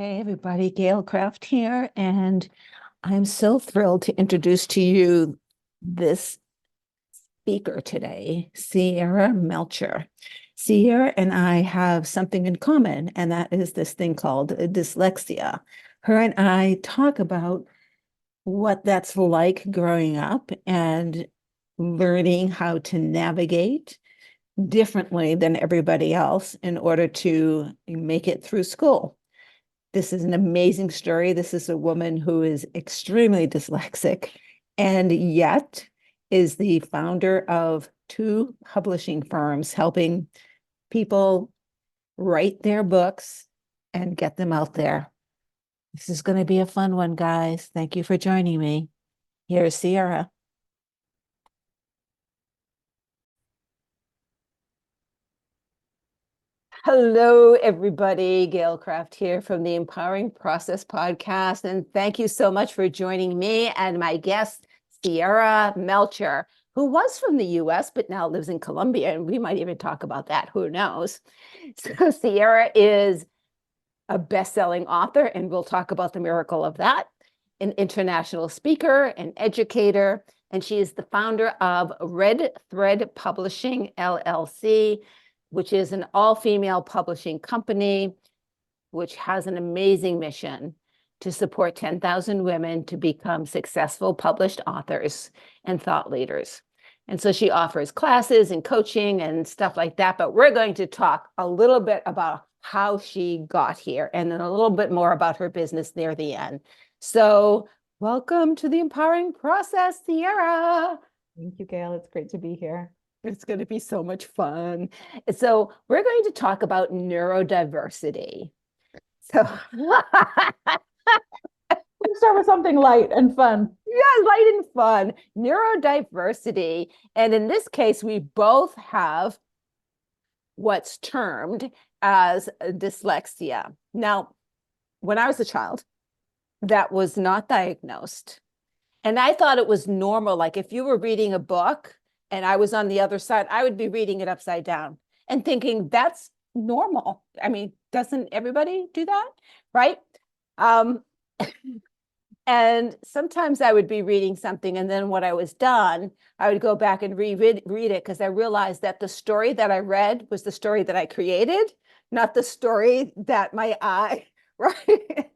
Hey everybody, Gail Craft here, and I'm so thrilled to introduce to you this speaker today, Sierra Melcher. Sierra and I have something in common, and that is this thing called dyslexia. Her and I talk about what that's like growing up and learning how to navigate differently than everybody else in order to make it through school. This is an amazing story. This is a woman who is extremely dyslexic and yet is the founder of two publishing firms helping people write their books and get them out there. This is going to be a fun one, guys. Thank you for joining me. Here's Sierra. Hello, everybody. Gail Craft here from the Empowering Process podcast. And thank you so much for joining me and my guest, Sierra Melcher, who was from the US, but now lives in Colombia. And we might even talk about that. Who knows? So, Sierra is a best-selling author, and we'll talk about the miracle of that, an international speaker, an educator, and she is the founder of Red Thread Publishing, LLC, which is an all-female publishing company, which has an amazing mission to support 10,000 women to become successful published authors and thought leaders. And so she offers classes and coaching and stuff like that, but we're going to talk a little bit about how she got here and then a little bit more about her business near the end. So welcome to the Empowering Process, Sierra. Thank you, Gail. It's great to be here. It's going to be so much fun. So we're going to talk about neurodiversity. So Let's start with something light and fun. yeah, light and fun. Neurodiversity. And in this case, we both have what's termed as dyslexia. Now, when I was a child, that was not diagnosed. And I thought it was normal. Like if you were reading a book and I was on the other side, I would be reading it upside down and thinking that's normal. I mean, doesn't everybody do that? Right? And sometimes I would be reading something, and then when I was done, I would go back and read it because I realized that the story that I read was the story that I created, not the story that my eye, right?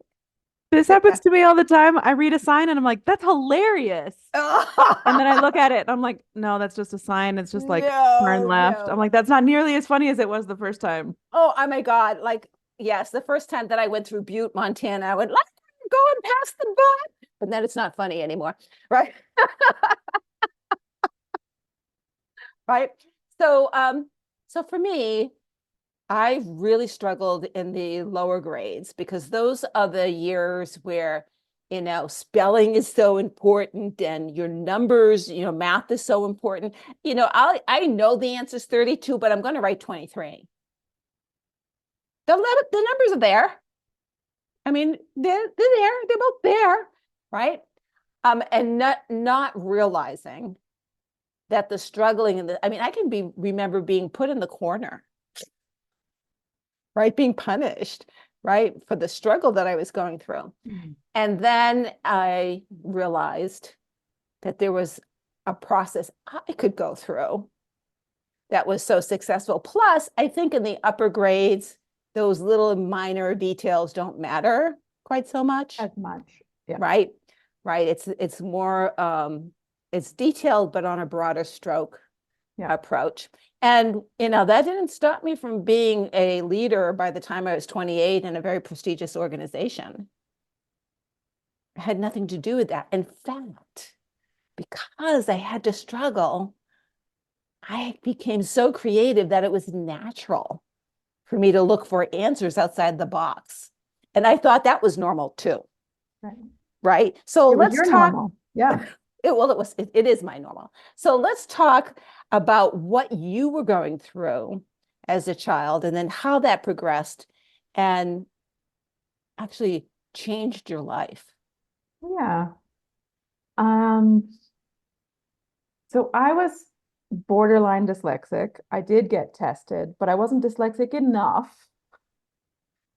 This happens to me all the time. I read a sign and I'm like, that's hilarious. And then I look at it and I'm like, no, that's just a sign. It's just like turn left. I'm No. like, that's not nearly as funny as it was the first time. Oh my God. Like, yes, the first time that I went through Butte, Montana, I went, let's go and pass the butt. But then it's not funny anymore, right? Right. So for me, I really struggled in the lower grades because those are the years where, spelling is so important and your numbers, math is so important. I know the answer is 32, but I'm going to write 23. The numbers are there. I mean, they're there. They're both there, right? And not realizing that the struggling I can remember being put in the corner, right? Being punished, right? For the struggle that I was going through. And then I realized that there was a process I could go through that was so successful. Plus, I think in the upper grades, those little minor details don't matter quite so much. As much. Yeah. Right? Right. It's more it's detailed, but on a broader stroke approach. And that didn't stop me from being a leader by the time I was 28 in a very prestigious organization. It had nothing to do with that. In fact, because I had to struggle, I became so creative that it was natural for me to look for answers outside the box. And I thought that was normal too. Right. So let's talk. Normal. Yeah. It is my normal. So let's talk about what you were going through as a child and then how that progressed and actually changed your life. Yeah. So I was borderline dyslexic. I did get tested, but I wasn't dyslexic enough,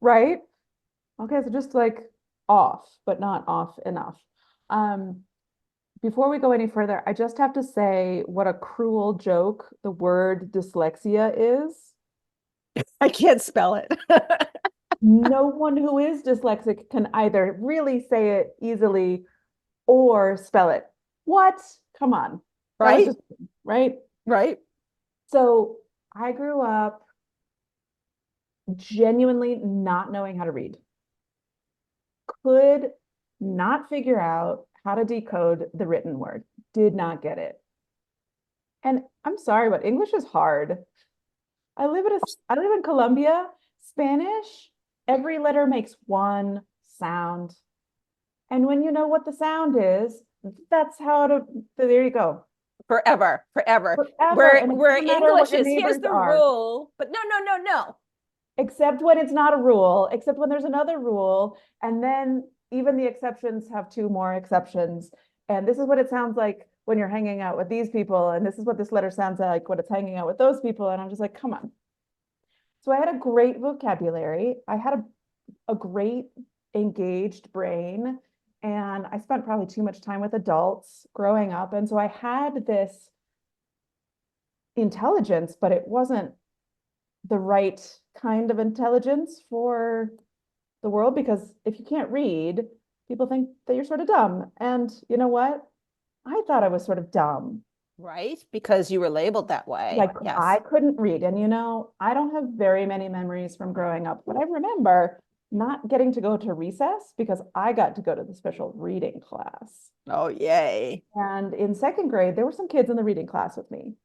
right? Okay, so just like off, but not off enough. Um, Before we go any further, I just have to say what a cruel joke the word dyslexia is. I can't spell it. No one who is dyslexic can either really say it easily or spell it. What? Come on. That was Right? just right. Right? So I grew up genuinely not knowing how to read, could not figure out how to decode the written word, did not get it. And I'm sorry, but English is hard. I live in Colombia. Spanish, every letter makes one sound. And when you know what the sound is, that's how to, there you go. Forever, forever. Forever. Where And it where doesn't matter what English your is, here's neighbors the are, rule, but no, no, no, no. except when it's not a rule, except when there's another rule. And then even the exceptions have two more exceptions. And this is what it sounds like when you're hanging out with these people. And this is what this letter sounds like when it's hanging out with those people. And I'm just like, come on. So I had a great vocabulary. I had a great engaged brain. And I spent probably too much time with adults growing up. And so I had this intelligence, but it wasn't the right kind of intelligence for the world, because if you can't read, people think that you're sort of dumb. And you know what? I thought I was sort of dumb. Right? Because you were labeled that way. Like Yes. I couldn't read. And I don't have very many memories from growing up, but I remember not getting to go to recess because I got to go to the special reading class. Oh, yay. And in second grade, there were some kids in the reading class with me.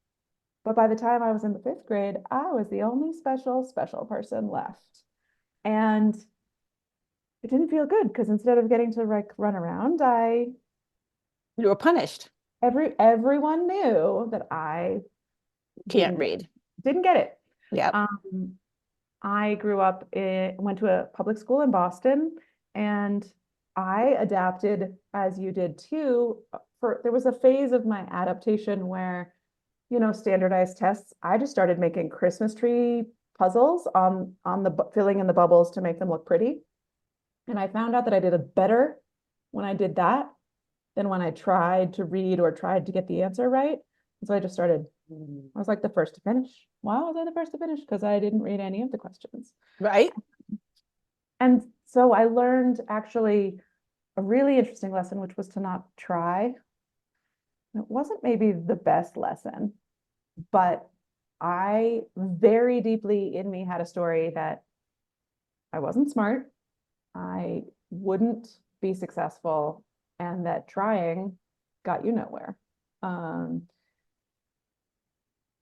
But by the time I was in the fifth grade, I was the only special person left. And it didn't feel good because instead of getting to like run around, You were punished. everyone knew that I Can't didn't read. didn't get it. Yep. I grew up went to a public school in Boston, and I adapted as you did too. There was a phase of my adaptation where, standardized tests, I just started making Christmas tree puzzles on the filling in the bubbles to make them look pretty. And I found out that I did it better when I did that than when I tried to read or tried to get the answer right. And so I just started, I was like the first to finish. Why was I the first to finish? Because I didn't read any of the questions. Right? And so I learned actually a really interesting lesson, which was to not try. It wasn't maybe the best lesson, but I very deeply in me had a story that I wasn't smart, I wouldn't be successful, and that trying got you nowhere. Um,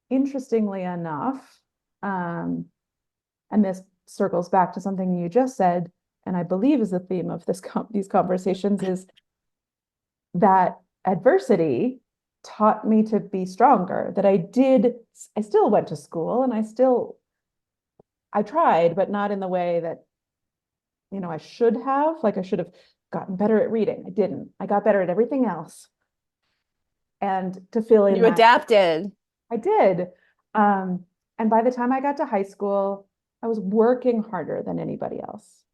Interestingly enough, and this circles back to something you just said, and I believe is the theme of these conversations, is that adversity taught me to be stronger, that I still went to school and I tried, but not in the way that, I should have. Like I should have gotten better at reading. I didn't. I got better at everything else. And to fill in You that, adapted. I did. Um, and by the time I got to high school, I was working harder than anybody else.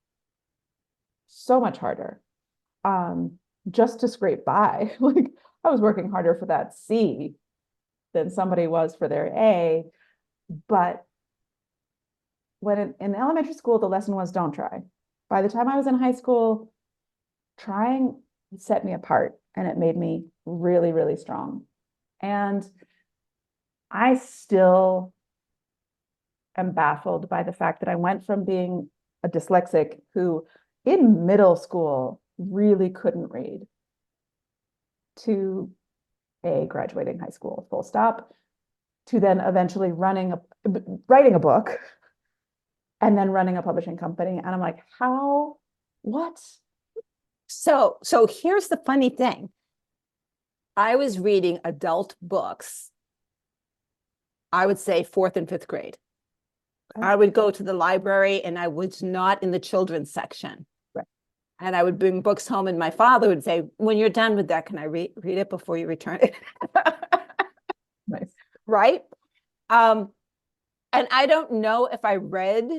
So much harder. Just to scrape by. Like I was working harder for that C than somebody was for their A. But when in elementary school, the lesson was don't try. By the time I was in high school, trying set me apart and it made me really, really strong. And I still am baffled by the fact that I went from being a dyslexic who in middle school really couldn't read to graduating high school, full stop, to then eventually writing a book and then running a publishing company. And I'm like, what? So here's the funny thing. I was reading adult books, I would say fourth and fifth grade. I would go to the library and I was not in the children's section. Right. And I would bring books home and my father would say, when you're done with that, can I read it before you return it? Nice. Right? And I don't know if I read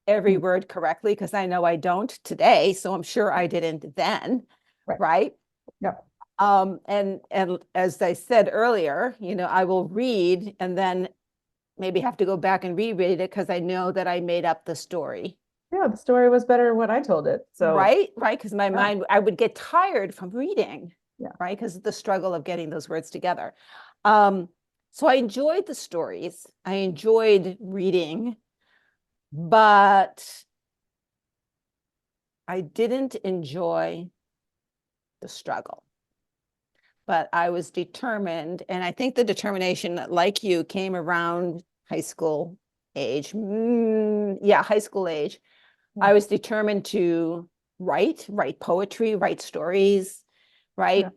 every word correctly, because I know I don't today, so I'm sure I didn't then, Right. right? Yep. And as I said earlier, I will read and then maybe have to go back and reread it because I know that I made up the story. Yeah, the story was better when I told it. So Right, because my yeah. mind, I would get tired from reading, Yeah. right? Because of the struggle of getting those words together. So I enjoyed the stories. I enjoyed reading, but I didn't enjoy the struggle. But I was determined, and I think the determination, like you, came around high school age. Yeah, high school age. Yeah. I was determined to write poetry, write stories, right?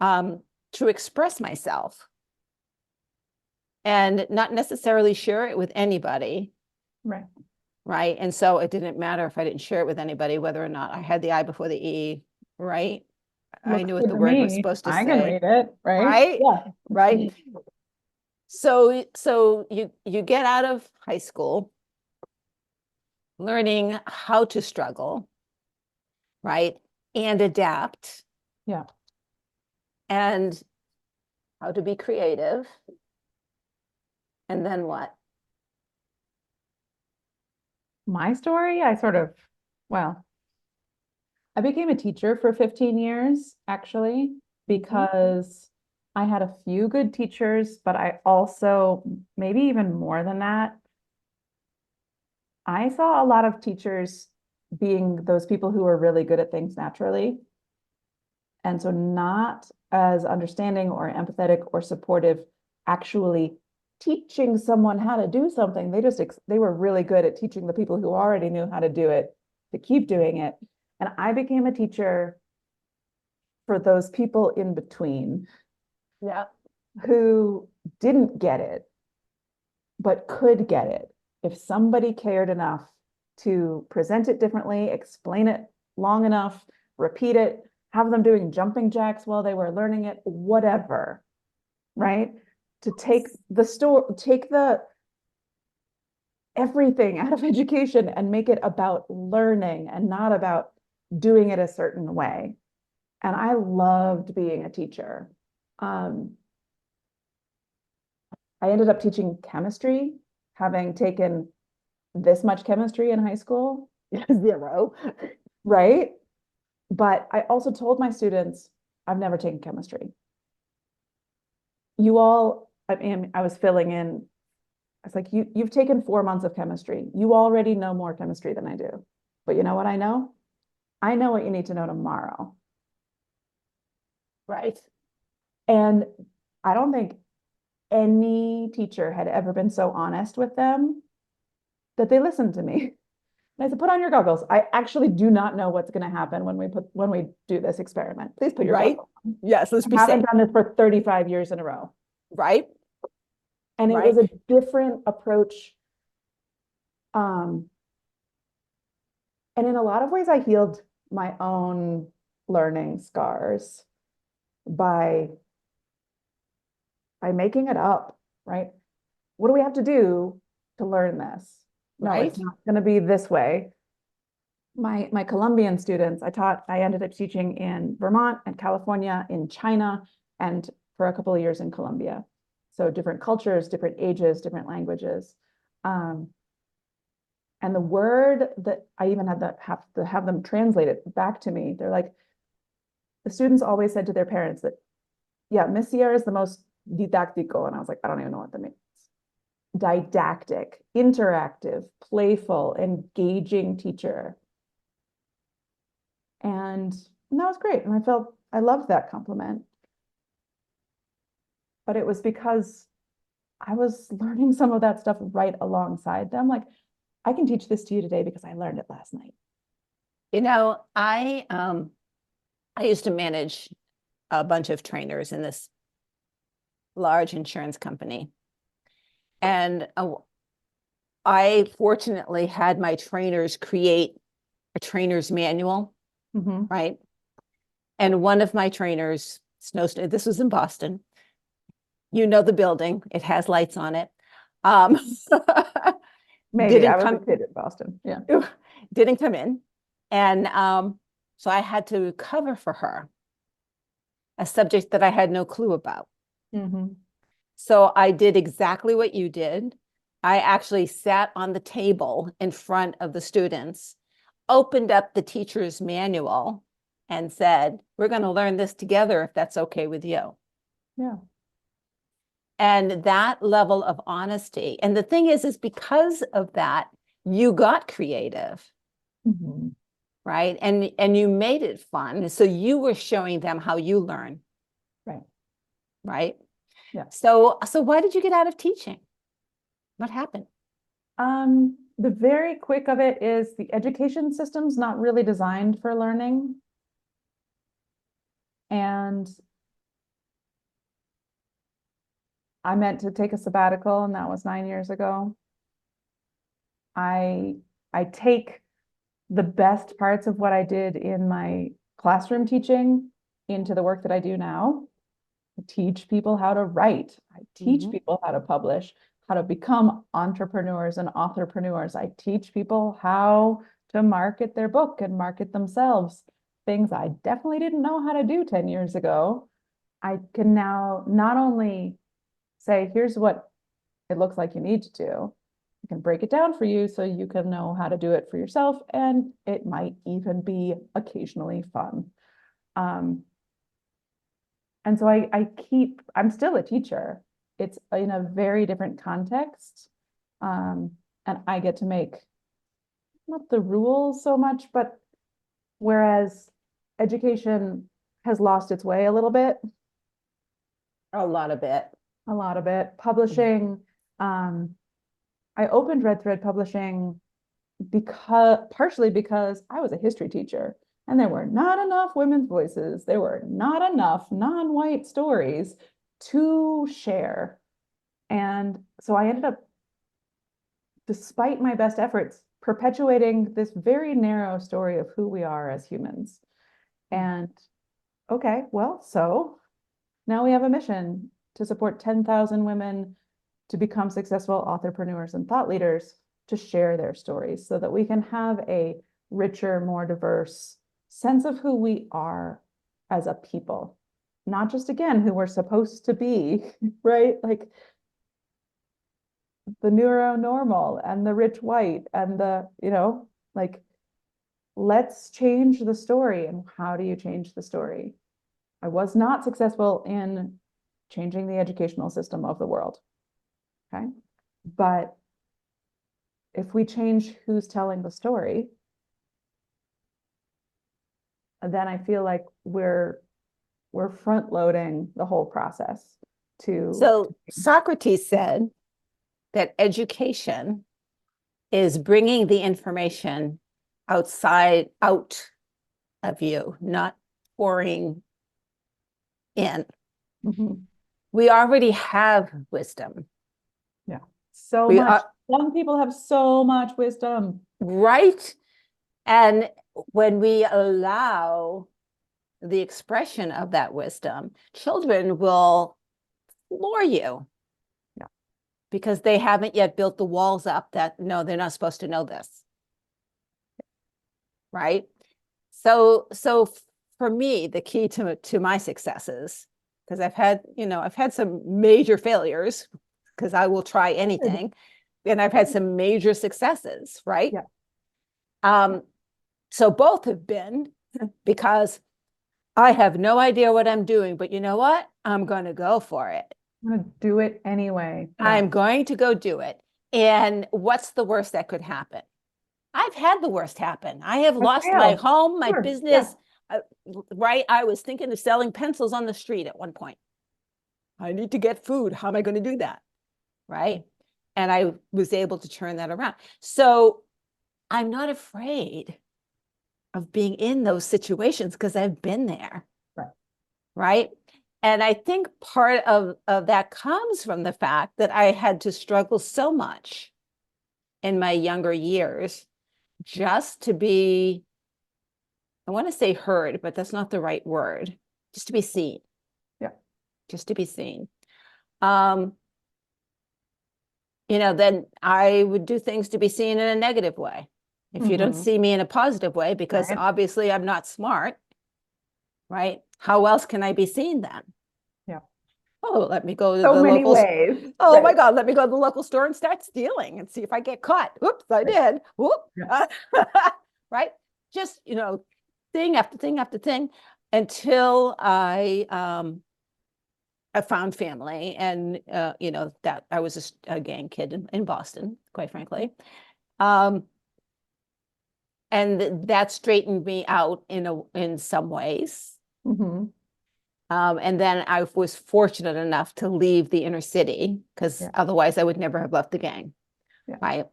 To express myself and not necessarily share it with anybody. Right. Right. And so it didn't matter if I didn't share it with anybody, whether or not I had the I before the E, right? I Looks knew what good the to word was me. supposed to I can say, read it, right? right? Yeah. Right. So you get out of high school learning how to struggle, right? And adapt. Yeah. And how to be creative. And then what? My story, well, I became a teacher for 15 years, actually, because I had a few good teachers, but I also, maybe even more than that, I saw a lot of teachers being those people who are really good at things naturally. And so not as understanding or empathetic or supportive, actually teaching someone how to do something. They were really good at teaching the people who already knew how to do it to keep doing it. And I became a teacher for those people in between. Yeah. Who didn't get it, but could get it if somebody cared enough to present it differently, explain it long enough, repeat it, have them doing jumping jacks while they were learning it, whatever, right? To take the everything out of education and make it about learning and not about doing it a certain way. And I loved being a teacher. I ended up teaching chemistry, having taken this much chemistry in high school. Zero. Right? But I also told my students, I've never taken chemistry. I was filling in. I was like, you've taken 4 months of chemistry. You already know more chemistry than I do. But you know what I know? I know what you need to know tomorrow. Right. And I don't think any teacher had ever been so honest with them that they listened to me. And I said, put on your goggles. I actually do not know what's going to happen when we do this experiment. Please put your goggles on. Yes, let's I be haven't safe. done this for 35 years in a row. Right. And it was a different approach. And in a lot of ways, I healed my own learning scars by making it up, right? What do we have to do to learn this? No, it's not going to be this way. My Colombian students, I ended up teaching in Vermont and California, in China, and for a couple of years in Colombia. So different cultures, different ages, different languages. And the word that I even had to have them translate it back to me, they're like, the students always said to their parents that, yeah, Miss Sierra is the most didactico. And I was like, I don't even know what that means. Didactic, interactive, playful, engaging teacher. And that was great. And I loved that compliment. But it was because I was learning some of that stuff right alongside them. Like, I can teach this to you today because I learned it last night. I used to manage a bunch of trainers in this large insurance company. And I fortunately had my trainers create a trainer's manual, right? And one of my trainers, this was in Boston. You know the building, it has lights on it. Maybe I was a kid in Boston. Yeah. Didn't come in. And so I had to cover for her a subject that I had no clue about. Mm-hmm. So I did exactly what you did. I actually sat on the table in front of the students, opened up the teacher's manual, and said, we're going to learn this together if that's okay with you. Yeah. And that level of honesty. And the thing is because of that, you got creative. Mm-hmm. Right. And you made it fun. So you were showing them how you learn. Right. Right. Yeah. So why did you get out of teaching? What happened? The very quick of it is the education system's not really designed for learning. And I meant to take a sabbatical, and that was 9 years ago. I take the best parts of what I did in my classroom teaching into the work that I do now. I teach people how to write. I teach people how to publish, how to become entrepreneurs and authorpreneurs. I teach people how to market their book and market themselves. Things I definitely didn't know how to do 10 years ago. I can now not only say, here's what it looks like you need to do, I can break it down for you so you can know how to do it for yourself. And it might even be occasionally fun. And so I'm still a teacher. It's in a very different context. And I get to make not the rules so much, but whereas education has lost its way a little bit. A lot of it. A lot of it. Publishing, I opened Red Thread Publishing partially because I was a history teacher and there were not enough women's voices. There were not enough non-white stories to share. And so I ended up, despite my best efforts, perpetuating this very narrow story of who we are as humans. And okay, well, so now we have a mission to support 10,000 women to become successful authorpreneurs and thought leaders, to share their stories so that we can have a richer, more diverse sense of who we are as a people. Not just, again, who we're supposed to be, right? Like the neuronormal and the rich white and the, like, let's change the story. And how do you change the story? I was not successful in changing the educational system of the world. Okay. But if we change who's telling the story, then I feel like we're front loading the whole process to. So Socrates said that education is bringing the information out of you, not pouring in. Mhm. We already have wisdom. Yeah. So We much. are, Some people have so much wisdom. right? And when we allow the expression of that wisdom, children will floor you. Yeah. Because they haven't yet built the walls up that, no, they're not supposed to know this. Right? So for me, the key to my successes, because I've had some major failures, because I will try anything, and I've had some major successes, right? Yeah. So both have been because I have no idea what I'm doing, but you know what? I'm going to go for it. I'm going to do it anyway. Yeah. I'm going to go do it. And what's the worst that could happen? I've had the worst happen. I have lost my home, my business, right? I was thinking of selling pencils on the street at one point. I need to get food. How am I going to do that? Right? And I was able to turn that around. So I'm not afraid of being in those situations because I've been there. Right. Right. And I think part of that comes from the fact that I had to struggle so much in my younger years just to be, I want to say heard, but that's not the right word, just to be seen. Yeah. Just to be seen. then I would do things to be seen in a negative way. If you don't Mhm. see me in a positive way, because Right. obviously I'm not smart, right? How else can I be seen then? Yeah. Oh, let me go to So the many local. ways. Oh my Right. God, let me go to the local store and start stealing and see if I get caught. Oops, I Right. did. Whoop. Yeah. Right? Just, thing after thing after thing until I found family, and that I was a gang kid in Boston, quite frankly. Um, and that straightened me out in some ways. Mhm. And then I was fortunate enough to leave the inner city, because Yeah. otherwise I would never have left the gang. Yeah. Right.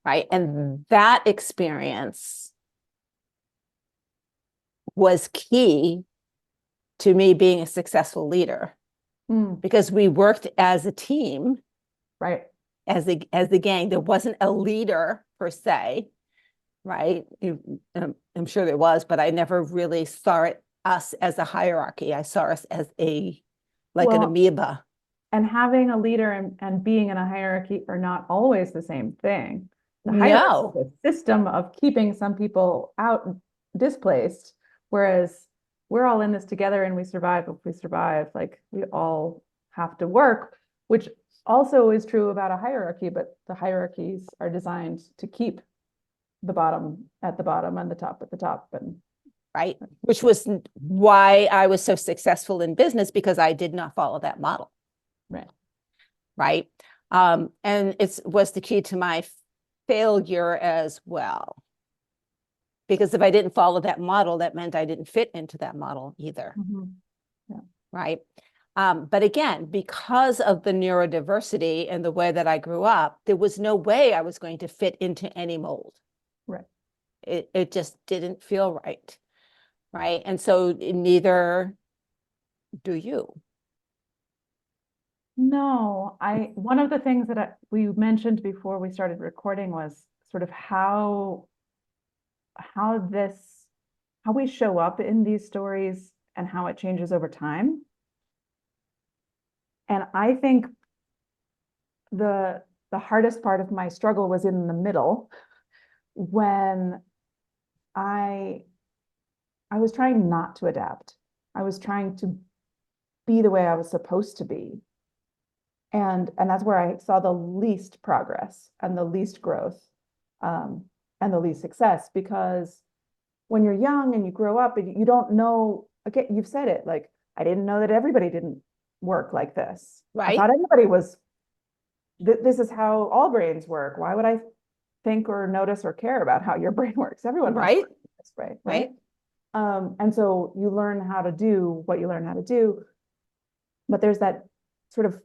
Right. And that experience was key to me being a successful leader, Mm. because we worked as a team, Right. as the gang. There wasn't a leader per se, right? I'm sure there was, but I never really saw us as a hierarchy. I saw us as like an Well, amoeba. and having a leader and being in a hierarchy are not always the same thing. The hierarchy No, is a system of keeping some people out displaced, whereas we're all in this together and we survive if we survive. Like we all have to work, which also is true about a hierarchy, but the hierarchies are designed to keep the bottom at the bottom and the top at the top. And right? Which was why I was so successful in business, because I did not follow that model, right. right? And it was the key to my failure as well. Because if I didn't follow that model, that meant I didn't fit into that model either, Mhm. Yeah. right? But again, because of the neurodiversity and the way that I grew up, there was no way I was going to fit into any mold. Right. It just didn't feel right, right? And so neither do you. No, one of the things that we mentioned before we started recording was sort of how this how we show up in these stories and how it changes over time. And I think the the hardest part of my struggle was in the middle when I I was trying not to adapt. I was trying to be the way I was supposed to be. And that's where I saw the least progress and the least growth, um, and the least success, because when you're young and you grow up and you don't know, again, you've said it, like, I didn't know that everybody didn't work like this. I Right, thought everybody was, this is how all brains work. Why would I think or notice or care about how your brain works? Everyone must right, work this way, right? right, And so you learn how to do what you learn how to do, but there's that sort of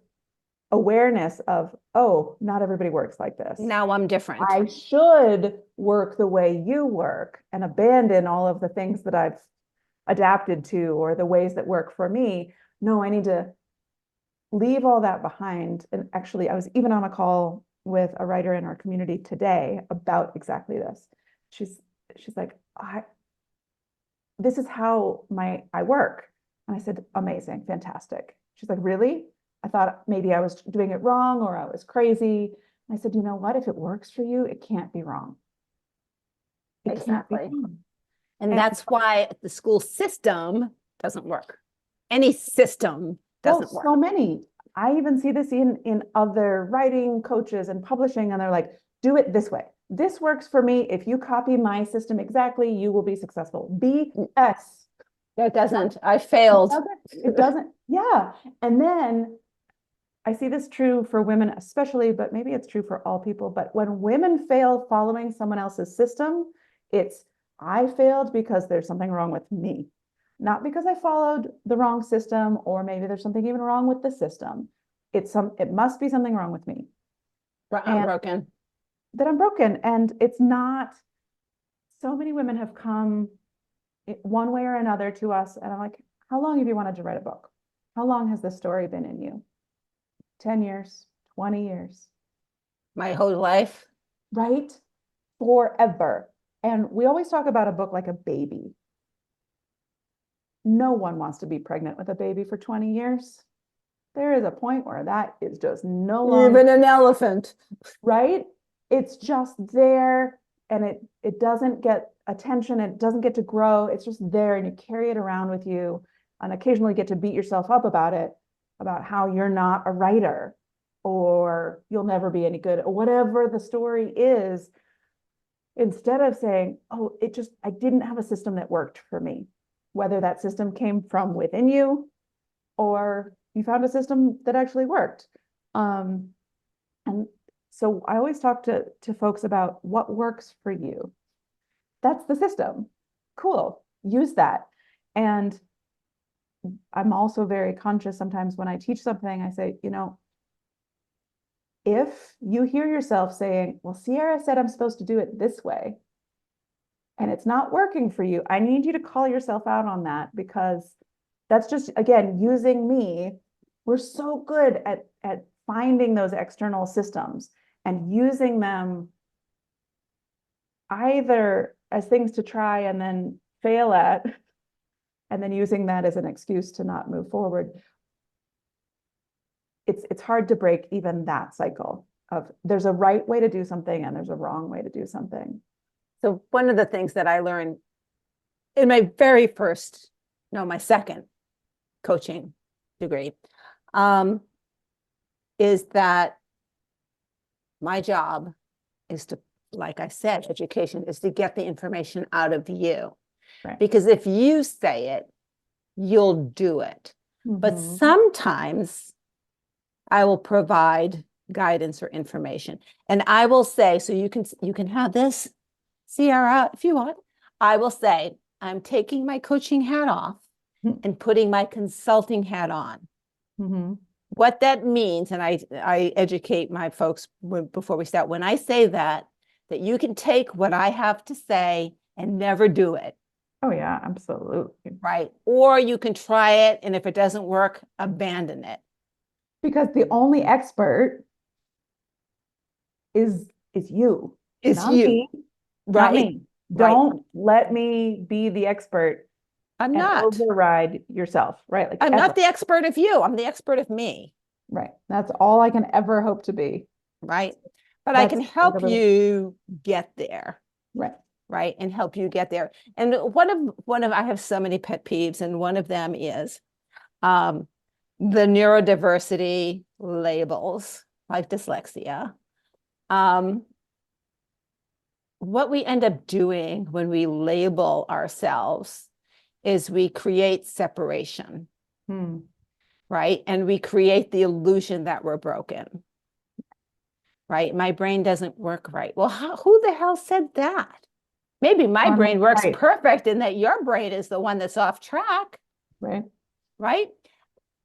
awareness of, oh, not everybody works like this. now I'm different. I should work the way you work and abandon all of the things that I've adapted to or the ways that work for me. No, I need to leave all that behind. And actually, I was even on a call with a writer in our community today about exactly this. She's she's like, this is how I work. And I said, amazing, fantastic. She's like, really? I thought maybe I was doing it wrong or I was crazy. And I said, you know what? If it works for you, it can't be wrong. It can't be Exactly. wrong. And And that's why the school system doesn't work. Any system well, doesn't work. so many. I even see this in other writing coaches and publishing, and they're like, do it this way. This works for me. If you copy my system exactly, you will be successful. BS. It doesn't. I It failed. doesn't, it doesn't, yeah. And then I see this true for women, especially, but maybe it's true for all people. But when women fail following someone else's system, it's, I failed because there's something wrong with me, not because I followed the wrong system, or maybe there's something even wrong with the system. It must be something wrong with me I'm and broken. that I'm broken. And it's not, so many women have come one way or another to us. And I'm like, how long have you wanted to write a book? How long has this story been in you? 10 years, 20 years, My whole life. right? Forever. And we always talk about a book like a baby. No one wants to be pregnant with a baby for 20 years. There is a point where that is just no longer, Even an elephant. right? It's just there, and it doesn't get attention, it doesn't get to grow. It's just there, and you carry it around with you, and occasionally get to beat yourself up about it, about how you're not a writer, or you'll never be any good, or whatever the story is. Instead of saying, oh, I didn't have a system that worked for me, whether that system came from within you or you found a system that actually worked. And so I always talk to folks about what works for you. That's the system. Cool. Use that. And I'm also very conscious sometimes when I teach something, I say, if you hear yourself saying, well, Sierra said I'm supposed to do it this way, and it's not working for you, I need you to call yourself out on that, because that's just, again, using me. We're so good at finding those external systems and using them either as things to try and then fail at, and then using that as an excuse to not move forward. It's hard to break even that cycle of there's a right way to do something and there's a wrong way to do something. So one of the things that I learned in my second coaching degree, is that my job is to, like I said, education is to get the information out of you. Right. Because if you say it, you'll do it. But sometimes I will provide guidance or information. And I will say, so you can have this, Sierra, if you want. I will say, I'm taking my coaching hat off and putting my consulting hat on. What that means, and I educate my folks before we start, when I say that you can take what I have to say and never do it. Oh yeah, absolutely. Right. Or you can try it, and if it doesn't work, abandon it. Because the only expert is you. It's not you. Me, Right. Not me. Don't let me be the expert. I'm and not. Override yourself, right? Like I'm not the expert of you. I'm the expert of me. Right. That's all I can ever hope to be. Right. But I can help you get there. Right. Right. And help you get there. And one of I have so many pet peeves, and one of them is the neurodiversity labels, like dyslexia. What we end up doing when we label ourselves is we create separation, right? And we create the illusion that we're broken, right? My brain doesn't work right. Well, who the hell said that? Maybe my brain works perfect, and that your brain is the one that's off track. Right. Right.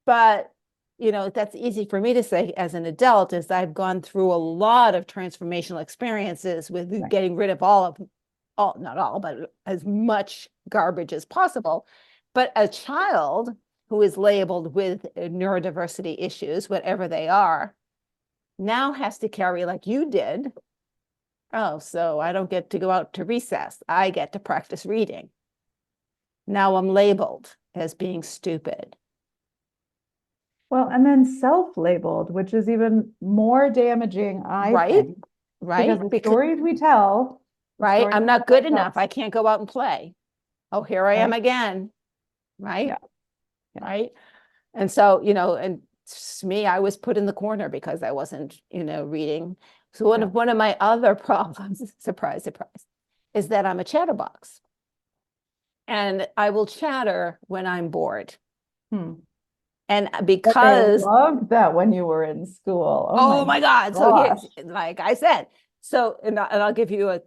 But, that's easy for me to say as an adult, as I've gone through a lot of transformational experiences with getting rid of not all, but as much garbage as possible. But a child who is labeled with neurodiversity issues, whatever they are, now has to carry, like you did. Oh, so I don't get to go out to recess. I get to practice reading. Now I'm labeled as being stupid. Well, and then self-labeled, which is even more damaging, I think. Right. Because the stories we tell. Right. I'm not good enough. I can't go out and play. Oh, here I am again. Right. Yeah. Right. And so, and me, I was put in the corner because I wasn't, reading. So one of my other problems, surprise, surprise, is that I'm a chatterbox. And I will chatter when I'm bored. And because I loved that when you were in school. Oh my God. So like I said, and I'll give you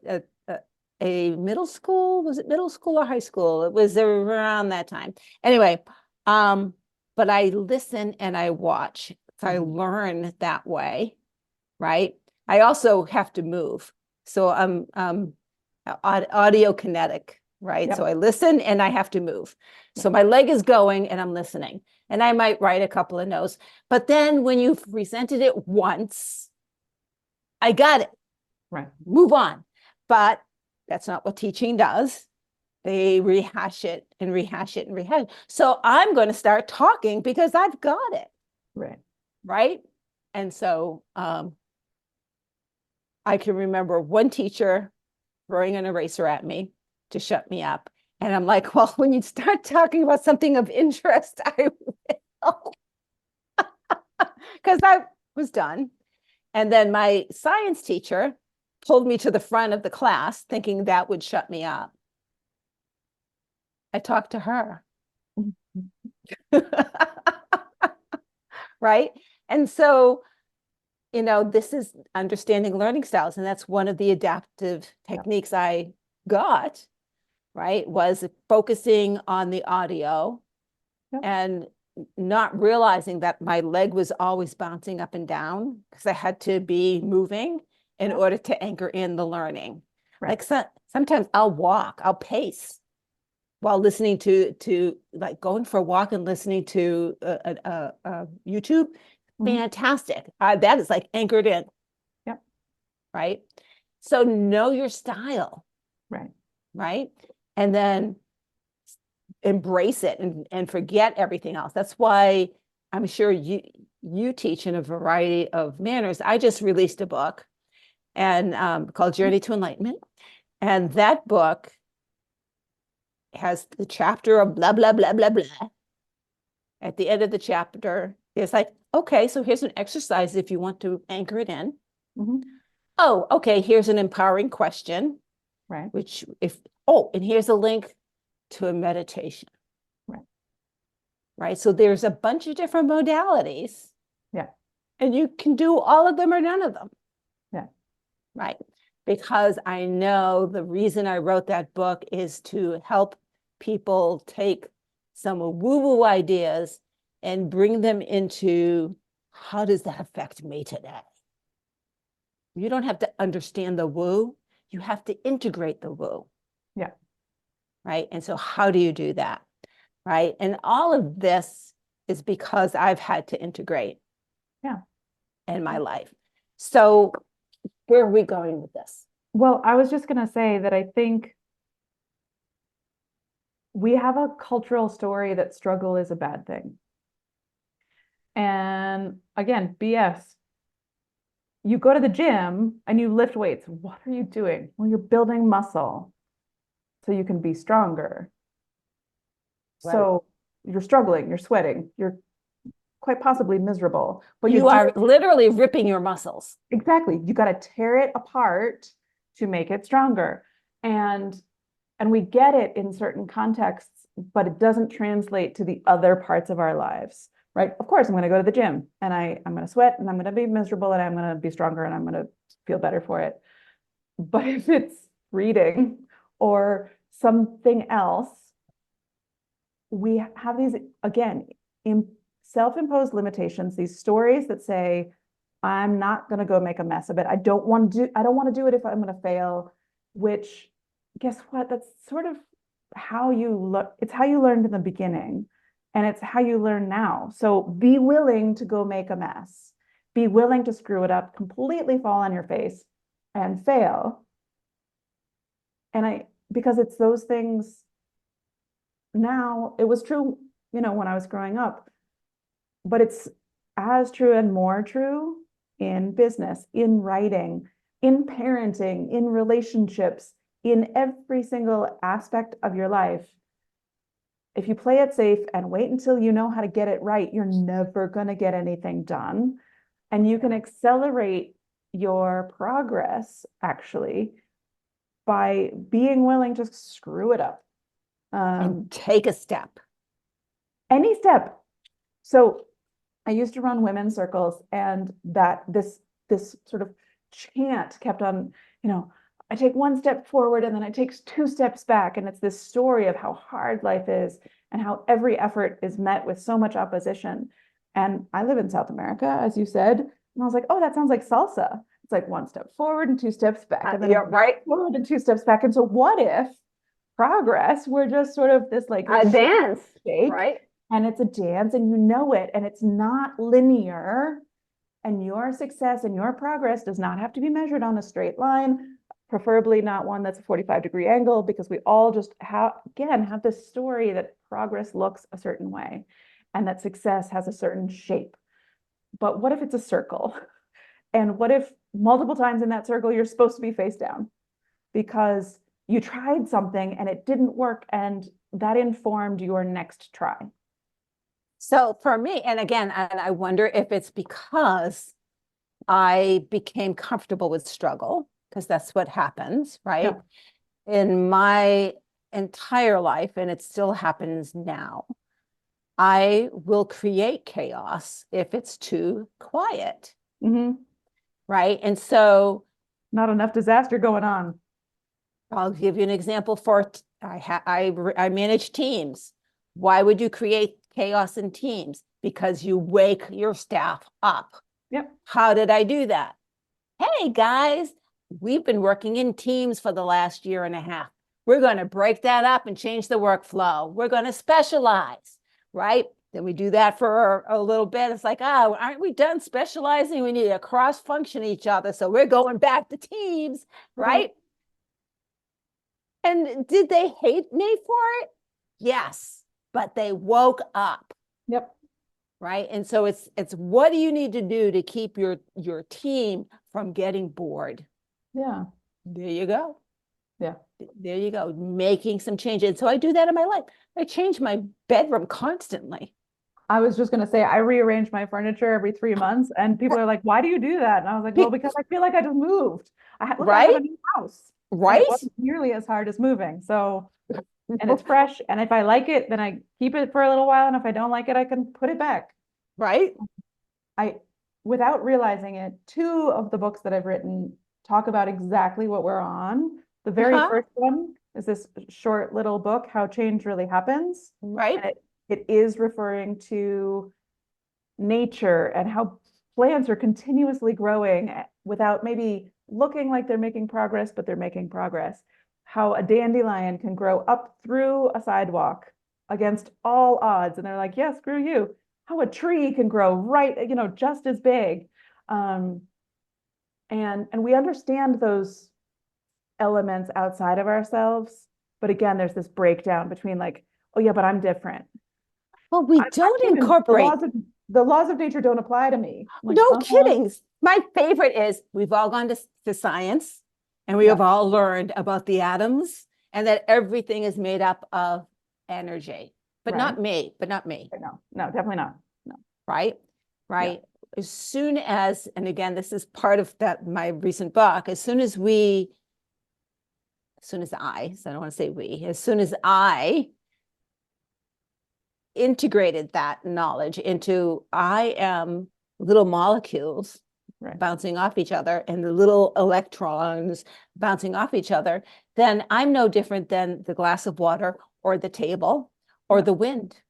a middle school. Was it middle school or high school? It was around that time. Anyway, but I listen and I watch. So I learn that way, right? I also have to move. So I'm audio kinetic, right? Yep. So I listen and I have to move. So my leg is going and I'm listening. And I might write a couple of notes. But then when you've presented it once, I got it. Right. Move on. But that's not what teaching does. They rehash it and rehash it and rehash it. So I'm going to start talking because I've got it. Right. right? And so I can remember one teacher throwing an eraser at me to shut me up. And I'm like, well, when you start talking about something of interest, I will. Because I was done. And then my science teacher pulled me to the front of the class thinking that would shut me up. I talked to her. Right. And so, this is understanding learning styles. And that's one of the adaptive techniques I got, right? Was focusing on the audio and not realizing that my leg was always bouncing up and down because I had to be moving in order to anchor in the learning. Like sometimes I'll pace while listening to like going for a walk and listening to YouTube. Fantastic. That is like anchored in. Yep. Right. So know your style. Right. Right. And then embrace it and forget everything else. That's why I'm sure you teach in a variety of manners. I just released a book and called Journey to Enlightenment. And that book has the chapter of blah, blah, blah, blah, blah. At the end of the chapter, it's like, okay, so here's an exercise if you want to anchor it in. Oh, okay, here's an empowering question. Right. Which and here's a link to a meditation. Right. So there's a bunch of different modalities. Yeah. And you can do all of them or none of them. Yeah. Right. Because I know the reason I wrote that book is to help people take some woo-woo ideas and bring them into how does that affect me today? You don't have to understand the woo. You have to integrate the woo. Yeah. Right. And so how do you do that? Right. And all of this is because I've had to integrate in my life. So where are we going with this? Well, I was just going to say that I think we have a cultural story that struggle is a bad thing. And again, BS. You go to the gym and you lift weights. What are you doing? Well, you're building muscle so you can be stronger. Right. So you're struggling, you're sweating, you're quite possibly miserable, but you are literally ripping your muscles. Exactly. You got to tear it apart to make it stronger. And we get it in certain contexts, but it doesn't translate to the other parts of our lives, right? Of course, I'm going to go to the gym and I'm going to sweat and I'm going to be miserable and I'm going to be stronger and I'm going to feel better for it. But if it's reading or something else, we have these, again, self-imposed limitations, these stories that say, I'm not going to go make a mess of it. I don't want to do it if I'm going to fail, which guess what? That's sort of how you look. It's how you learned in the beginning and it's how you learn now. So be willing to go make a mess, be willing to screw it up, completely fall on your face and fail. And because it's those things now, it was true, when I was growing up, but it's as true and more true in business, in writing, in parenting, in relationships, in every single aspect of your life. If you play it safe and wait until you know how to get it right, you're never going to get anything done. And you can accelerate your progress actually by being willing to screw it up. And take a step. Any step. So I used to run women's circles, and this sort of chant kept on, I take one step forward and then I take 2 steps back. And it's this story of how hard life is and how every effort is met with so much opposition. And I live in South America, as you said. And I was like, oh, that sounds like salsa. It's like 1 step forward and 2 steps back. And then right. Forward and 2 steps back. And so what if progress were just sort of this like a dance, right? And it's a dance and you know it, and it's not linear. And your success and your progress does not have to be measured on a straight line, preferably not one that's a 45-degree angle, because we all just have this story that progress looks a certain way and that success has a certain shape. but what if it's a circle? And what if multiple times in that circle, you're supposed to be face down because you tried something and it didn't work, and that informed your next try? So for me, and again, and I wonder if it's because I became comfortable with struggle, because that's what happens, right? Yeah. In my entire life, and it still happens now, I will create chaos if it's too quiet, Mm-hmm. right? And so Not enough disaster going on. I'll give you an example for I manage teams. Why would you create chaos in teams? Because you wake your staff up. Yep. How did I do that? Hey guys, we've been working in teams for the last year and a half. We're going to break that up and change the workflow. We're going to specialize, right? Then we do that for a little bit. It's like, oh, aren't we done specializing? We need to cross function each other. So we're going back to teams, right? And did they hate me for it? Yes, but they woke up, Yep. right? And so it's what do you need to do to keep your team from getting bored? Yeah. There you go. Yeah. There you go. Making some changes. So I do that in my life. I change my bedroom constantly. I was just going to say, I rearrange my furniture every 3 months, and people are like, why do you do that? And I was like, well, because I feel like I just moved. Look, I have Right? a new house, and Right? it wasn't nearly as hard as moving. So, and it's fresh. And if I like it, then I keep it for a little while. And if I don't like it, I can put it back. Right? I, without realizing it, two of the books that I've written talk about exactly what we're on. The very Uh-huh. first one is this short little book, How Change Really Happens. Right? And it is referring to nature and how plants are continuously growing without maybe looking like they're making progress, but they're making progress. How a dandelion can grow up through a sidewalk against all odds. And they're like, yeah, screw you. How a tree can grow right, just as big. Um, and we understand those elements outside of ourselves. But again, there's this breakdown between like, oh yeah, but I'm different. Well, we I'm don't human. The incorporate. laws of nature don't apply to me. I'm like, No kidding. My favorite is we've all gone to science and we yeah, have all learned about the atoms and that everything is made up of energy, but right. not me, but not me. No, definitely not. No. Right? Yeah. Right. As soon as, and again, this is part of that, my recent book, as soon as I, so I don't want to say we, as soon as I integrated that knowledge into I am little molecules Right. bouncing off each other and the little electrons bouncing off each other, then I'm no different than the glass of water or the table or Yeah. the wind.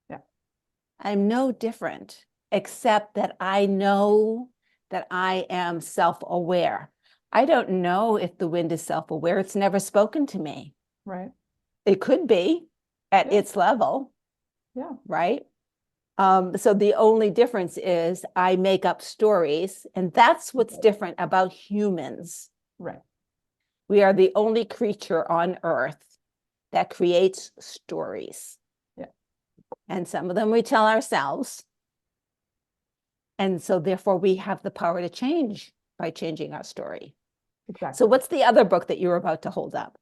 Yeah. I'm no different, except that I know that I am self-aware. I don't know if the wind is self-aware. It's never spoken to me. Right. It could be at Yeah. its level, Yeah. right? So the only difference is I make up stories, and that's what's different about humans. Right. We are the only creature on earth that creates stories. Yeah. And some of them we tell ourselves. And so therefore we have the power to change by changing our story. Exactly. So what's the other book that you're about to hold up?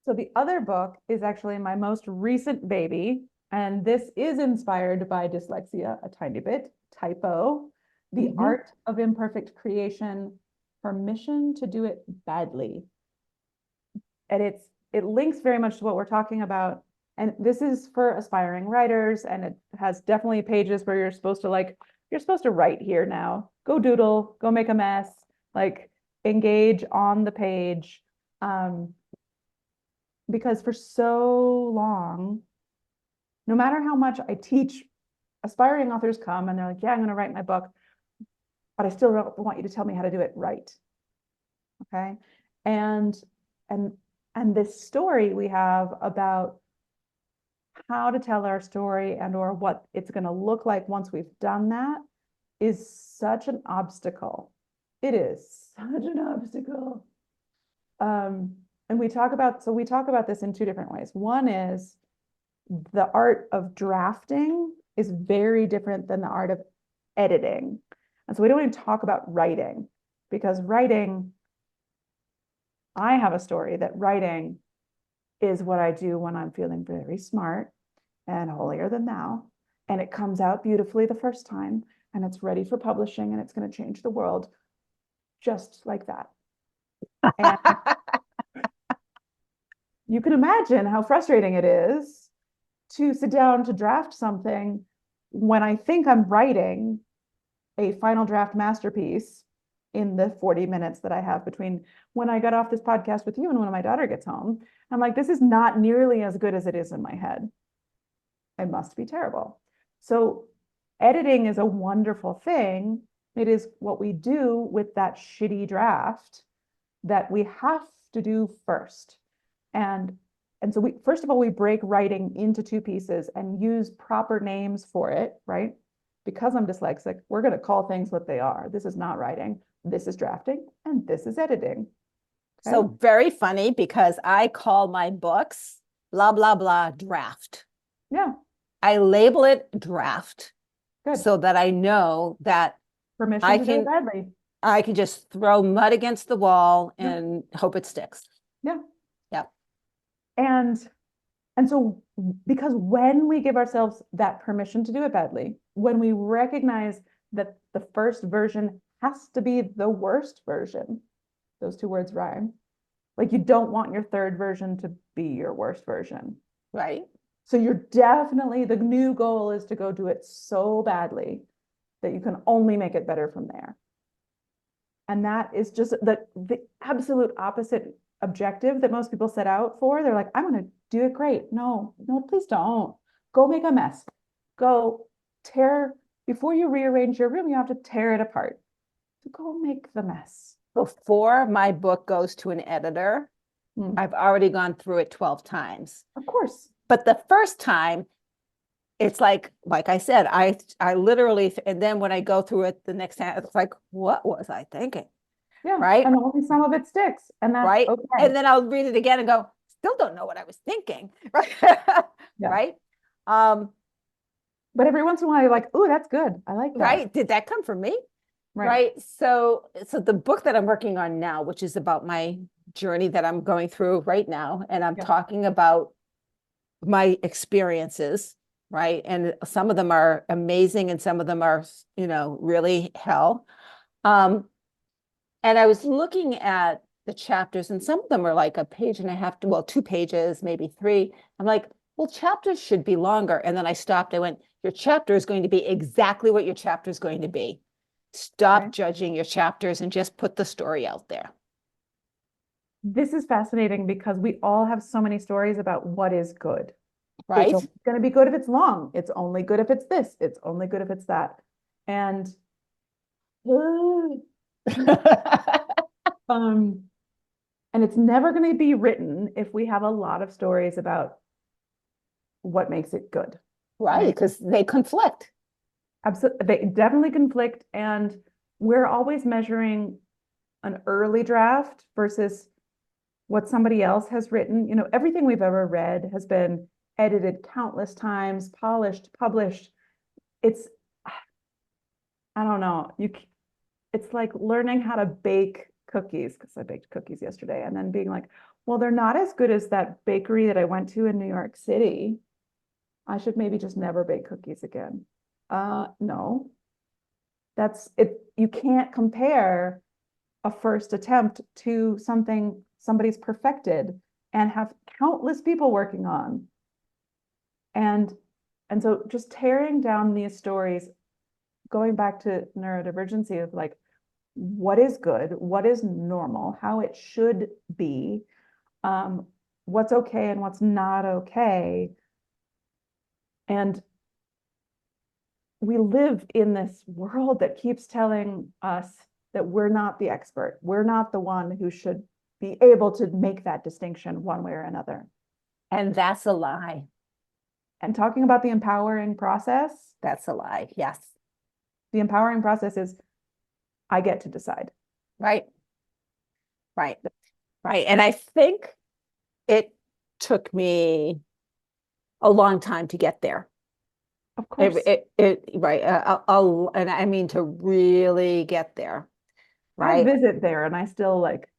So the other book is actually my most recent baby, and this is inspired by dyslexia a tiny bit, typo, The Art of Imperfect Creation, Permission to Do It Badly. And it links very much to what we're talking about. And this is for aspiring writers, and it has definitely pages where you're supposed to write here now. Go doodle, go make a mess, like engage on the page. Because for so long, no matter how much I teach, aspiring authors come and they're like, yeah, I'm going to write my book, but I still don't want you to tell me how to do it right. Okay. And this story we have about how to tell our story and or what it's going to look like once we've done that is such an obstacle. It is such an obstacle. And we talk about this in two different ways. One is the art of drafting is very different than the art of editing. And so we don't even talk about writing, because writing, I have a story that writing is what I do when I'm feeling very smart and holier than thou. And it comes out beautifully the first time, and it's ready for publishing, and it's going to change the world just like that. And you can imagine how frustrating it is to sit down to draft something when I think I'm writing a final draft masterpiece in the 40 minutes that I have between when I got off this podcast with you and when my daughter gets home. I'm like, this is not nearly as good as it is in my head. It must be terrible. So editing is a wonderful thing. It is what we do with that shitty draft that we have to do first. And so we, first of all, we break writing into two pieces and use proper names for it, right? Because I'm dyslexic, we're going to call things what they are. This is not writing, this is drafting, and this is editing. Okay? So very funny, because I call my books blah, blah, blah draft. Yeah. I label it draft. Good. So that I know that permission to do it badly. I can just throw mud against the wall and hope it sticks. Yeah. Yeah. And so, because when we give ourselves that permission to do it badly, when we recognize that the first version has to be the worst version, those two words rhyme. Like, you don't want your third version to be your worst version. Right. So you're definitely, the new goal is to go do it so badly that you can only make it better from there. And that is just the absolute opposite objective that most people set out for. They're like, I'm going to do it great. No, please don't. Go make a mess. Go tear, before you rearrange your room, you have to tear it apart. So go make the mess. Before my book goes to an editor, I've already gone through it 12 times. Of course. But the first time, it's like I said, I literally, and then when I go through it the next time, it's like, what was I thinking? Yeah. Right. And only some of it sticks. And that's right. Okay. And then I'll read it again and go, still don't know what I was thinking. Right. Yeah. Right. But every once in a while, you're like, oh, that's good. I like that. Right. Did that come from me? Right. So the book that I'm working on now, which is about my journey that I'm going through right now, and I'm talking about my experiences, right? And some of them are amazing and some of them are, really hell. And I was looking at the chapters, and some of them are like a page and a half, 2 pages, maybe 3. I'm like, well, chapters should be longer. And then I stopped. I went, your chapter is going to be exactly what your chapter is going to be. Stop judging your chapters and just put the story out there. This is fascinating because we all have so many stories about what is good. Right. It's going to be good if it's long. It's only good if it's this. It's only good if it's that. And and it's never going to be written if we have a lot of stories about what makes it good. Right, because they conflict. Absolutely. They definitely conflict. And we're always measuring an early draft versus what somebody else has written. Everything we've ever read has been edited countless times, polished, published. I don't know. It's like learning how to bake cookies, because I baked cookies yesterday, and then being like, well, they're not as good as that bakery that I went to in New York City. I should maybe just never bake cookies again. No, that's it. You can't compare a first attempt to something somebody's perfected and have countless people working on. And so just tearing down these stories, going back to neurodivergency of like, what is good, what is normal, how it should be, what's okay and what's not okay. And we live in this world that keeps telling us that we're not the expert. We're not the one who should be able to make that distinction one way or another. And that's a lie. And talking about the empowering process. That's a lie. Yes. The empowering process is I get to decide. Right. Right. Right. And I think it took me a long time to get there. Of course. Right. And I mean to really get there, I right? visit there and I still like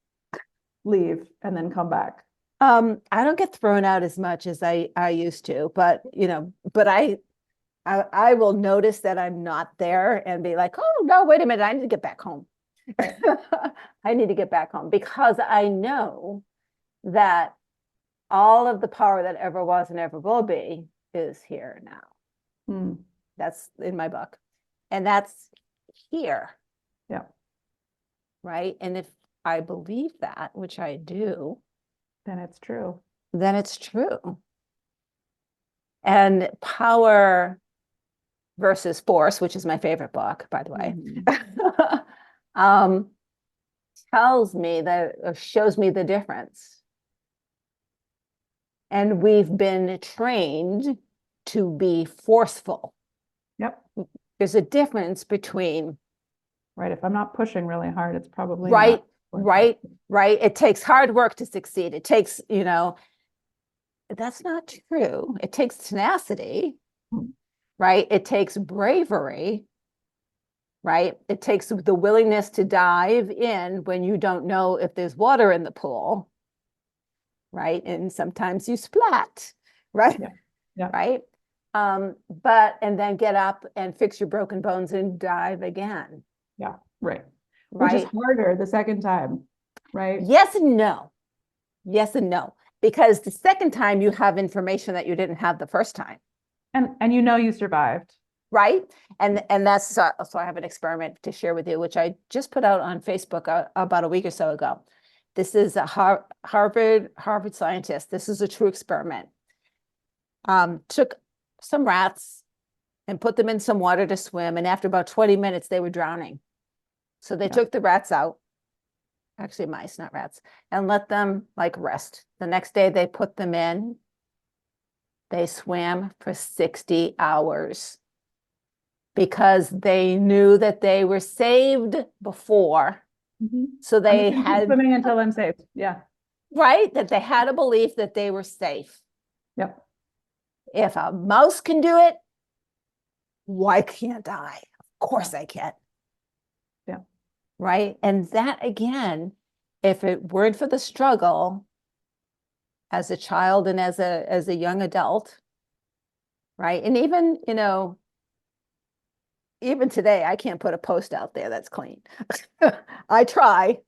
leave and then come back. I don't get thrown out as much as I used to, but but I will notice that I'm not there and be like, oh no, wait a minute, I need to get back home. Right. I need to get back home because I know that all of the power that ever was and ever will be is here now. Hmm. That's in my book. And that's here, Yeah. right? And if I believe that, which I do, Then it's true. then it's true. And power versus force, which is my favorite book, by the way, um, tells me that, or shows me the difference. And we've been trained to be forceful. Yep. There's a difference between Right. If I'm not pushing really hard, it's probably right, not worth right, it. right. It takes hard work to succeed. It takes, that's not true. It takes tenacity, Hmm. right? It takes bravery, right? It takes the willingness to dive in when you don't know if there's water in the pool, right? And sometimes you splat, right? Yeah. Yeah. Right. And then get up and fix your broken bones and dive again. Yeah. Right. Which is Right. harder the second time. Right. Yes and no. Yes and no. Because the second time you have information that you didn't have the first time. And you survived. Right. And that's so I have an experiment to share with you, which I just put out on Facebook about a week or so ago. This is a Harvard scientist. This is a true experiment. Took some rats and put them in some water to swim. And after about 20 minutes, they were drowning. So they took the rats out, actually mice, not rats, and let them like rest. The next day they put them in. They swam for 60 hours because they knew that they were saved before. So I'm they just gonna keep had, swimming until I'm safe. Yeah. right, that they had a belief that they were safe. Yep. If a mouse can do it, why can't I? Of course I can. Yeah. Right. And that again, if it weren't for the struggle as a child and as a young adult, right? And even, even today, I can't put a post out there that's clean. I try,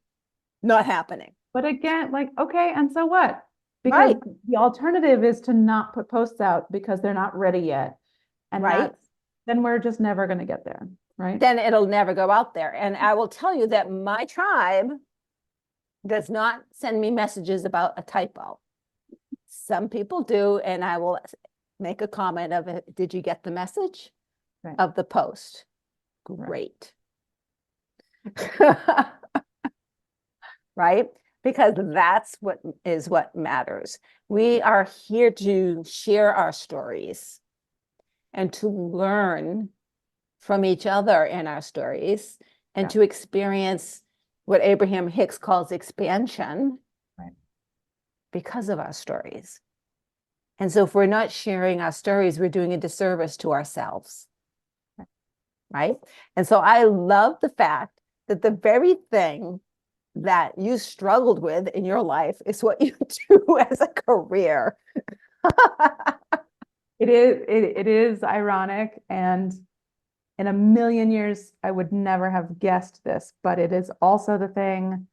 not happening. But again, like, okay, and so what? Because Right. the alternative is to not put posts out because they're not ready yet. And Right. then we're just never going to get there. Right. Then it'll never go out there. And I will tell you that my tribe does not send me messages about a typo. Some people do, and I will make a comment of it. Did you get the message of the post? Great. Right? Because that's what matters. We are here to share our stories and to learn from each other in our stories and to experience what Abraham Hicks calls expansion because of our stories. And so if we're not sharing our stories, we're doing a disservice to ourselves. Right? And so I love the fact that the very thing that you struggled with in your life is what you do as a career. It is ironic, and in a million years, I would never have guessed this, but it is also the thing,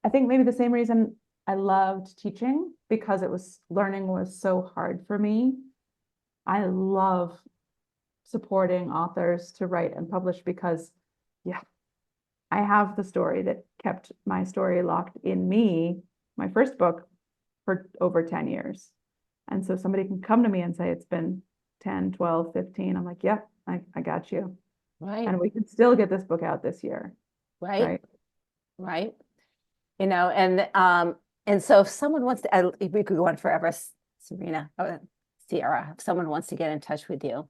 I think maybe the same reason I loved teaching, because learning was so hard for me. I love supporting authors to write and publish because, yeah, I have the story that kept my story locked in me, my first book, for over 10 years. And so somebody can come to me and say, it's been 10, 12, 15. I'm like, yeah, I got you. Right. And we can still get this book out this year. Right. Right. And so if someone wants to, we could go on forever, Serena, Sierra, if someone wants to get in touch with you,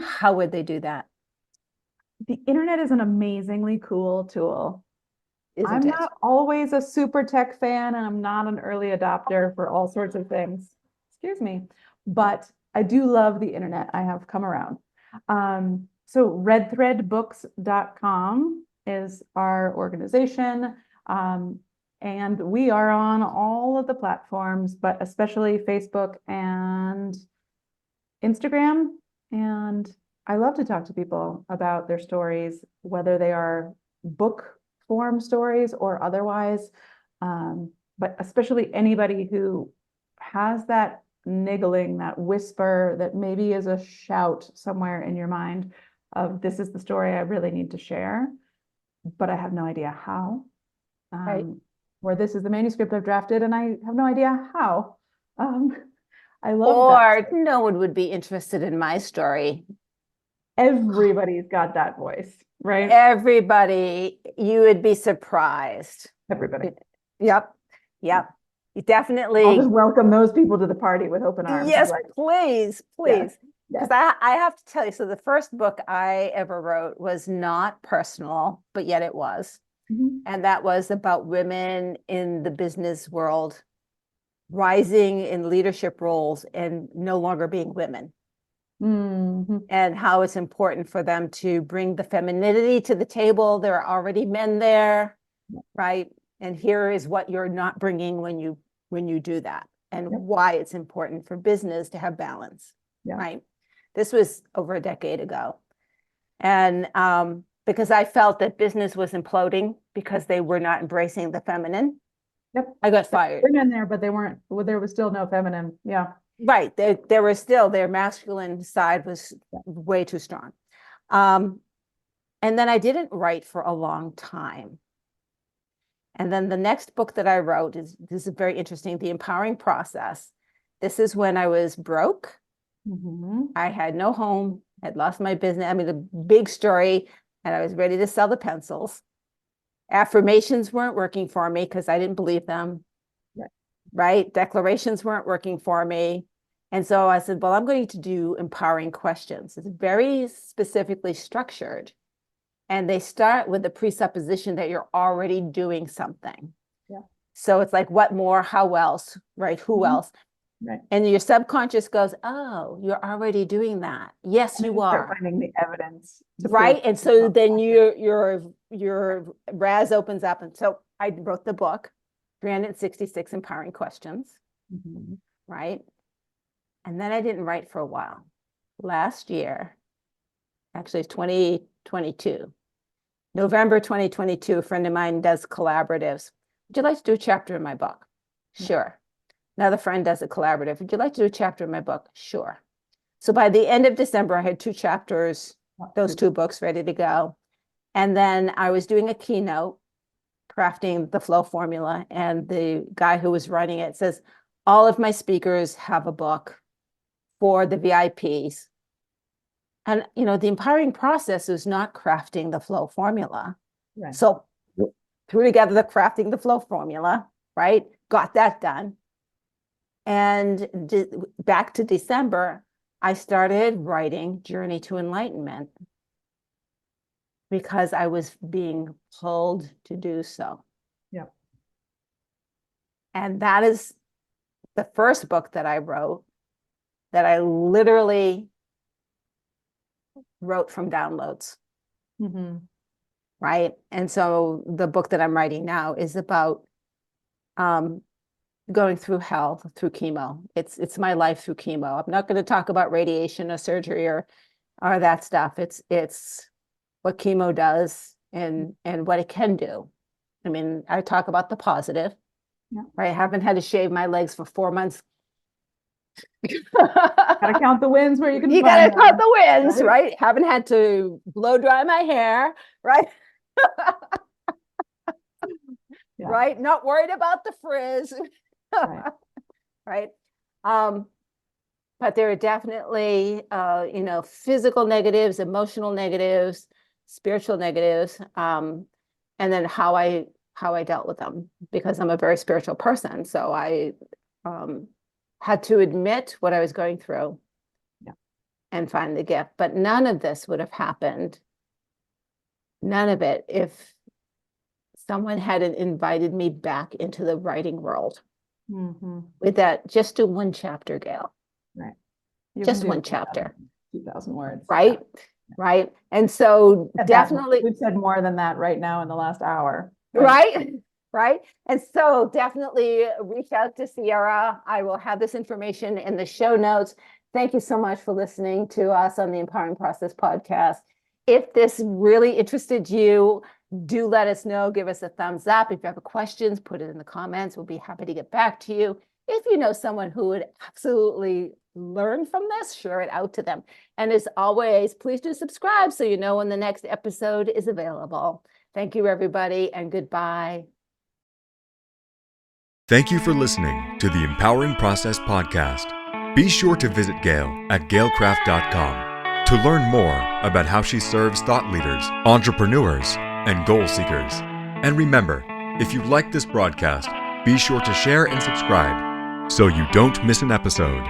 how would they do that? The internet is an amazingly cool tool. I'm not always a super tech fan, and I'm not an early adopter for all sorts of things. Excuse me. But I do love the internet. I have come around. So redthreadbooks.com is our organization. And we are on all of the platforms, but especially Facebook and Instagram. And I love to talk to people about their stories, whether they are book form stories or otherwise. But especially anybody who has that niggling, that whisper that maybe is a shout somewhere in your mind of this is the story I really need to share, but I have no idea how. Right. Or this is the manuscript I've drafted and I have no idea how. I love that. Or no one would be interested in my story. Everybody's got that voice, right? Everybody, you would be surprised. Everybody. Yep. Yep. You I'll definitely. just welcome those people to the party with open arms. Yes, Like, please, please. yes. Because I have to tell you, so the first book I ever wrote was not personal, but yet it was. Mhm. And that was about women in the business world rising in leadership roles and no longer being women. Mhm. And how it's important for them to bring the femininity to the table. There are already men there, right? And here is what you're not bringing when you do that, and Yep. why it's important for business to have balance, Yeah. right? This was over a decade ago. And because I felt that business was imploding because they were not embracing the feminine. Yep. I got fired. Women there, but they weren't, well, there was still no feminine. Yeah. Right. There was still, their masculine side was way too strong. And then I didn't write for a long time. And then the next book that I wrote this is very interesting, The Empowering Process. This is when I was broke. Mhm. I had no home, had lost my business. I mean, a big story, and I was ready to sell the pencils. Affirmations weren't working for me because I didn't believe them. Right? Declarations weren't working for me. And so I said, well, I'm going to do empowering questions. It's very specifically structured. And they start with the presupposition that you're already doing something. Yeah. So it's like, what more? How else? Right? Who else? Right. And your subconscious goes, oh, you're already doing that. Yes, you Start are. finding the evidence. Right. And so then your RAS opens up. And so I wrote the book, 366 Empowering Questions. Mhm. Right. And then I didn't write for a while. Last year, actually 2022, November 2022, a friend of mine does collaboratives. Would you like to do a chapter in my book? Sure. Another friend does a collaborative. Would you like to do a chapter in my book? Sure. So by the end of December, I had 2 chapters, those 2 books ready to go. And then I was doing a keynote, crafting the flow formula. And the guy who was running it says, all of my speakers have a book for the VIPs. And, the empowering process is not crafting the flow formula. Right. So threw together the crafting the flow formula, right? Got that done. And back to December, I started writing Journey to Enlightenment because I was being pulled to do so. Yeah. And that is the first book that I wrote that I literally wrote from downloads. Mhm. Right. And so the book that I'm writing now is about going through hell through chemo. It's my life through chemo. I'm not going to talk about radiation or surgery or that stuff. It's what chemo does and what it can do. I mean, I talk about the positive. Yeah. Right. I haven't had to shave my legs for 4 months. Gotta count the wins where you can You find gotta count them. the wins, right? Haven't had to blow dry my hair, right? Yeah. Right? Not worried about the frizz. Right. Right. But there are definitely physical negatives, emotional negatives, spiritual negatives, and then how I dealt with them, because I'm a very spiritual person. So I had to admit what I was going through. Yeah. And find the gift. But none of this would have happened, none of it, if someone hadn't invited me back into the writing world Mhm. with that, just do 1 chapter, Gail. Right. You Just can do one chapter, 2,000 words. right? Right. And so definitely, We've said more than that right now in the last hour. right? Right. And so definitely reach out to Sierra. I will have this information in the show notes. Thank you so much for listening to us on the Empowering Process podcast. If this really interested you, do let us know. Give us a thumbs up. If you have questions, put it in the comments. We'll be happy to get back to you. If you know someone who would absolutely learn from this, share it out to them. And as always, please do subscribe so you know when the next episode is available. Thank you, everybody, and goodbye. Thank you for listening to the Empowering Process podcast. Be sure to visit Gail at gailcraft.com to learn more about how she serves thought leaders, entrepreneurs, and goal seekers. And remember, if you like this broadcast, be sure to share and subscribe so you don't miss an episode.